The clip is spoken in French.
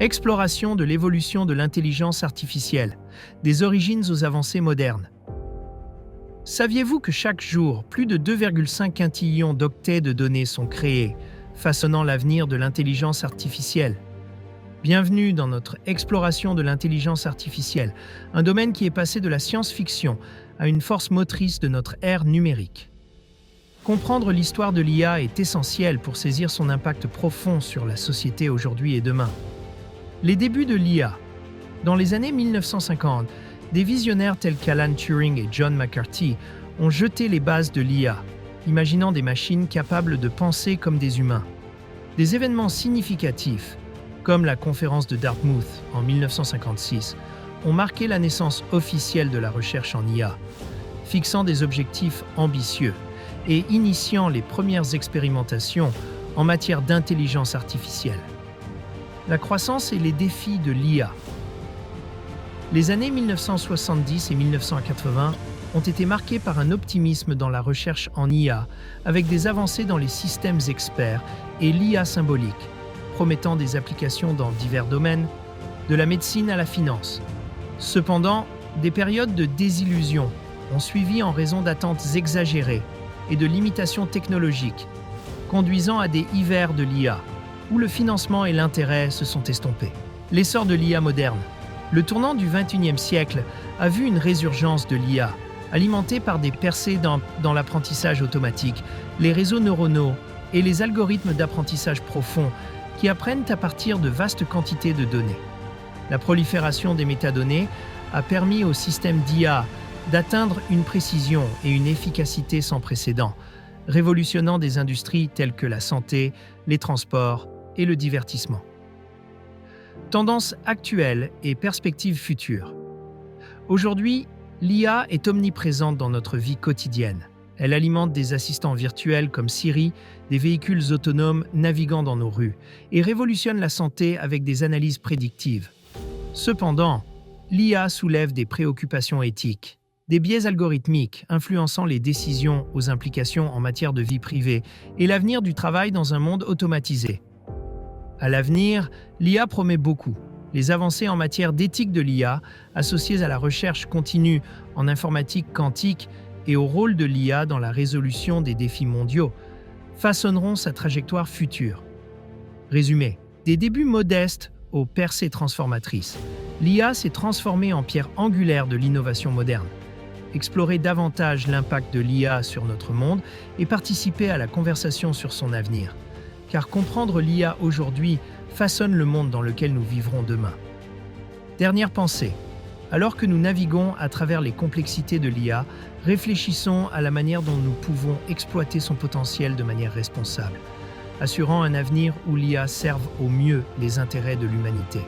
Exploration de l'évolution de l'intelligence artificielle, des origines aux avancées modernes. Saviez-vous que chaque jour, plus de 2,5 quintillions d'octets de données sont créés, façonnant l'avenir de l'intelligence artificielle? Bienvenue dans notre exploration de l'intelligence artificielle, un domaine qui est passé de la science-fiction à une force motrice de notre ère numérique. Comprendre l'histoire de l'IA est essentiel pour saisir son impact profond sur la société aujourd'hui et demain. Les débuts de l'IA. Dans les années 1950, des visionnaires tels qu'Alan Turing et John McCarthy ont jeté les bases de l'IA, imaginant des machines capables de penser comme des humains. Des événements significatifs, comme la conférence de Dartmouth en 1956, ont marqué la naissance officielle de la recherche en IA, fixant des objectifs ambitieux et initiant les premières expérimentations en matière d'intelligence artificielle. La croissance et les défis de l'IA. Les années 1970 et 1980 ont été marquées par un optimisme dans la recherche en IA, avec des avancées dans les systèmes experts et l'IA symbolique, promettant des applications dans divers domaines, de la médecine à la finance. Cependant, des périodes de désillusion ont suivi en raison d'attentes exagérées et de limitations technologiques, conduisant à des hivers de l'IA, où le financement et l'intérêt se sont estompés. L'essor de l'IA moderne. Le tournant du XXIe siècle a vu une résurgence de l'IA, alimentée par des percées dans l'apprentissage automatique, les réseaux neuronaux et les algorithmes d'apprentissage profond qui apprennent à partir de vastes quantités de données. La prolifération des métadonnées a permis au système d'IA d'atteindre une précision et une efficacité sans précédent, révolutionnant des industries telles que la santé, les transports et le divertissement. Tendances actuelles et perspectives futures. Aujourd'hui, l'IA est omniprésente dans notre vie quotidienne. Elle alimente des assistants virtuels comme Siri, des véhicules autonomes naviguant dans nos rues, et révolutionne la santé avec des analyses prédictives. Cependant, l'IA soulève des préoccupations éthiques, des biais algorithmiques influençant les décisions aux implications en matière de vie privée et l'avenir du travail dans un monde automatisé. À l'avenir, l'IA promet beaucoup. Les avancées en matière d'éthique de l'IA, associées à la recherche continue en informatique quantique et au rôle de l'IA dans la résolution des défis mondiaux, façonneront sa trajectoire future. Résumé. Des débuts modestes aux percées transformatrices, l'IA s'est transformée en pierre angulaire de l'innovation moderne. Explorer davantage l'impact de l'IA sur notre monde et participer à la conversation sur son avenir. Car comprendre l'IA aujourd'hui façonne le monde dans lequel nous vivrons demain. Dernière pensée. Alors que nous naviguons à travers les complexités de l'IA, réfléchissons à la manière dont nous pouvons exploiter son potentiel de manière responsable, assurant un avenir où l'IA serve au mieux les intérêts de l'humanité.